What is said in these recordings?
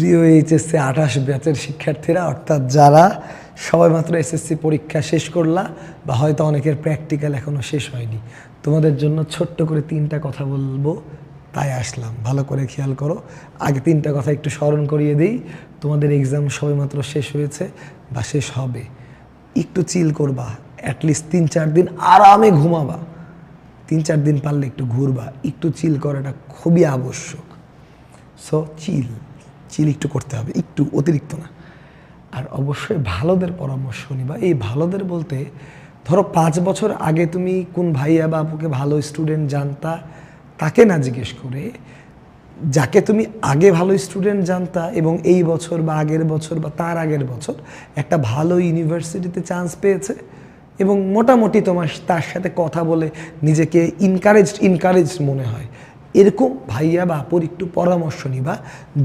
প্রিয় এইচএসসি 28 ব্যাচের শিক্ষার্থীরা, অর্থাৎ যারা সবেমাত্র এসএসসি পরীক্ষা শেষ করলা বা হয়তো অনেকের প্র্যাকটিক্যাল এখনও শেষ হয়নি, তোমাদের জন্য ছোট্ট করে 3টা কথা বলবো, তাই আসলাম। ভালো করে খেয়াল করো। আগে 3টা কথা একটু স্মরণ করিয়ে দিই। তোমাদের এক্সাম সবেমাত্র শেষ হয়েছে বা শেষ হবে। একটু চিল করবা, অ্যাটলিস্ট 3-4 দিন আরামে ঘুমাবা, 3-4 দিন পারলে একটু ঘুরবা। একটু চিল করাটা খুবই আবশ্যক। সো চিল একটু করতে হবে, একটু, অতিরিক্ত না। আর অবশ্যই ভালোদের পরামর্শ নিবা। এই ভালোদের বলতে ধরো 5 বছর আগে তুমি কোন ভাইয়া বা আপুকে ভালো স্টুডেন্ট জানতা, তাকে না জিজ্ঞেস করে যাকে তুমি আগে ভালো স্টুডেন্ট জানতা এবং এই বছর বা আগের বছর বা তার আগের বছর একটা ভালো ইউনিভার্সিটিতে চান্স পেয়েছে এবং মোটামুটি তোমার তার সাথে কথা বলে নিজেকে ইনকারেজড মনে হয়, এরকম ভাইয়া বা আপুর একটু পরামর্শ নিবা।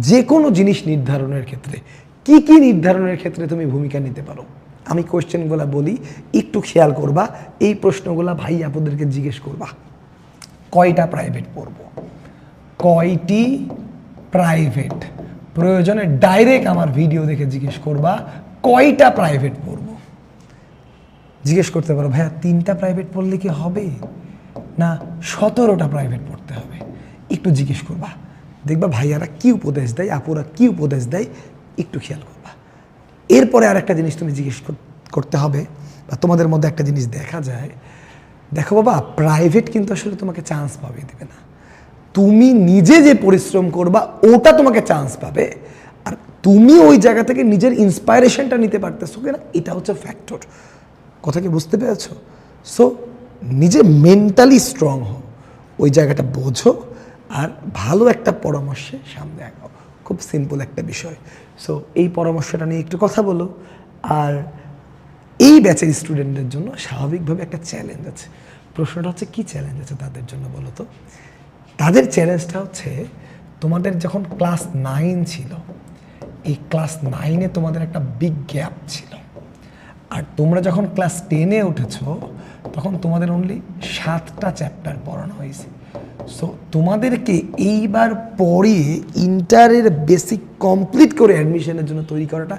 যে কোনো জিনিস নির্ধারণের ক্ষেত্রে কি কি নির্ধারণের ক্ষেত্রে তুমি ভূমিকা নিতে পারো, আমি কোয়েশ্চেনগুলো বলি, একটু খেয়াল করবা। এই প্রশ্নগুলো ভাই আপুদেরকে জিজ্ঞেস করবা। কয়টা প্রাইভেট পড়বো, কয়টি প্রাইভেট, প্রয়োজনে ডাইরেক্ট আমার ভিডিও দেখে জিজ্ঞেস করবা কয়টা প্রাইভেট পড়বো। জিজ্ঞেস করতে পারো ভাইয়া 3টা প্রাইভেট পড়লে কি হবে, না 17টা প্রাইভেট পড়তে হবে, একটু জিজ্ঞেস করবা। দেখবা ভাইয়ারা কি উপদেশ দেয়, আপুরা কি উপদেশ দেয়, একটু খেয়াল করবা। এরপরে আর একটা জিনিস তুমি জিজ্ঞেস করতে হবে, বা তোমাদের মধ্যে একটা জিনিস দেখা যায়, দেখো বাবা, প্রাইভেট কিন্তু আসলে তোমাকে চান্স পাবে দেবে না। তুমি নিজে যে পরিশ্রম করবা ওটা তোমাকে চান্স পাবে, আর তুমি ওই জায়গা থেকে নিজের ইন্সপায়ারেশনটা নিতে পারতেছো কিনা, এটা হচ্ছে ফ্যাক্টর। কথা কি বুঝতে পেরেছো? সো নিজে মেন্টালি স্ট্রং হও, ওই জায়গাটা বোঝো, আর ভালো একটা পরামর্শে সামনে আগাও। খুব সিম্পল একটা বিষয়। সো এই পরামর্শটা নিয়ে একটু কথা বলো। আর এই ব্যাচের স্টুডেন্টদের জন্য স্বাভাবিকভাবে একটা চ্যালেঞ্জ আছে। প্রশ্নটা হচ্ছে কী চ্যালেঞ্জ আছে তাদের জন্য বলো তো? তাদের চ্যালেঞ্জটা হচ্ছে, তোমাদের যখন ক্লাস 9 ছিল, এই ক্লাস 9-এ তোমাদের একটা বিগ গ্যাপ ছিল, আর তোমরা যখন ক্লাস 10-এ উঠেছ তখন তোমাদের অনলি 7টা চ্যাপ্টার পড়ানো হয়েছে। সো তোমাদেরকে এইবার পড়িয়ে ইন্টারের বেসিক কমপ্লিট করে অ্যাডমিশনের জন্য তৈরি করাটা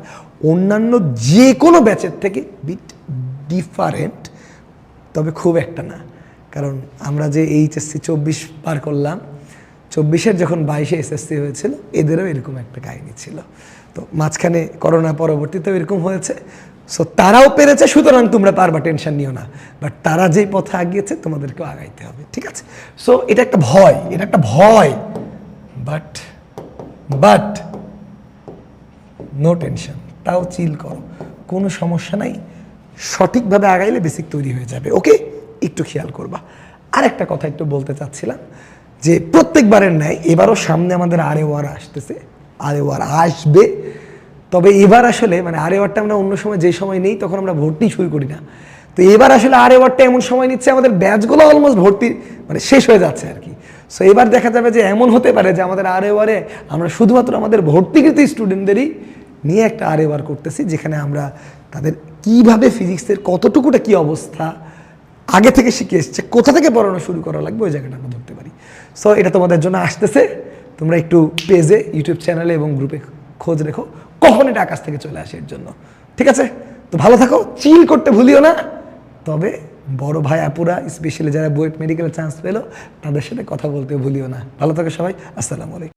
অন্যান্য যে কোনো ব্যাচের থেকে বিট ডিফারেন্ট, তবে খুব একটা না। কারণ আমরা যে এইচএসসি 24 পার করলাম, 24-এর যখন 22-এ এসএসসি হয়েছিল, এদেরও এরকম একটা কাহিনী ছিল। তো মাঝখানে করোনা পরবর্তীতেও এরকম হয়েছে। সো তারাও পেরেছে, সুতরাং তোমরা পারবা, টেনশন নিও না। বাট তারা যেই পথে আগিয়েছে তোমাদেরকেও আগাইতে হবে, ঠিক আছে? সো এটা একটা ভয়, বাট নো টেনশন, তাও চিল করো, কোনো সমস্যা নাই। সঠিকভাবে আগাইলে বেসিক তৈরি হয়ে যাবে। ওকে, একটু খেয়াল করবা। আর একটা কথা একটু বলতে চাচ্ছিলাম, যে প্রত্যেকবারের ন্যায় এবারও সামনে আমাদের আরএওয়ার আসতেছে, আরএওয়ার আসবে। তবে এবার আসলে মানে আরএওয়ারটা আমরা অন্য সময় যে সময় নেই তখন আমরা ভর্তি শুরু করি না। তো এবার আসলে আরএওয়ারটা এমন সময় নিচ্ছে আমাদের ব্যাচগুলো অলমোস্ট ভর্তি মানে শেষ হয়ে যাচ্ছে আর কি। সো এবার দেখা যাবে যে এমন হতে পারে যে আমাদের আরএওয়ারে আমরা শুধুমাত্র আমাদের ভর্তিকৃত স্টুডেন্টদেরই নিয়ে একটা আরএওয়ার করতেছি, যেখানে আমরা তাদের কিভাবে ফিজিক্সের কতটুকুটা কি অবস্থা আগে থেকে শিখে এসছে, কোথা থেকে পড়ানো শুরু করা লাগবে, ওই জায়গাটা আমরা ধরতে পারি। সো এটা তোমাদের জন্য আসতেছে। তোমরা একটু পেজে, ইউটিউব চ্যানেলে এবং গ্রুপে খোঁজ রেখো কখন এটা আকাশ থেকে চলে আসে এর জন্য, ঠিক আছে? তো ভালো থাকো, চিল করতে ভুলিও না। তবে বড় ভাই আপুরা, স্পেশালি যারা বুয়েট মেডিকেলে চান্স পেলো, তাদের সাথে কথা বলতে ভুলিও না। ভালো থাকো সবাই, আসসালামু আলাইকুম।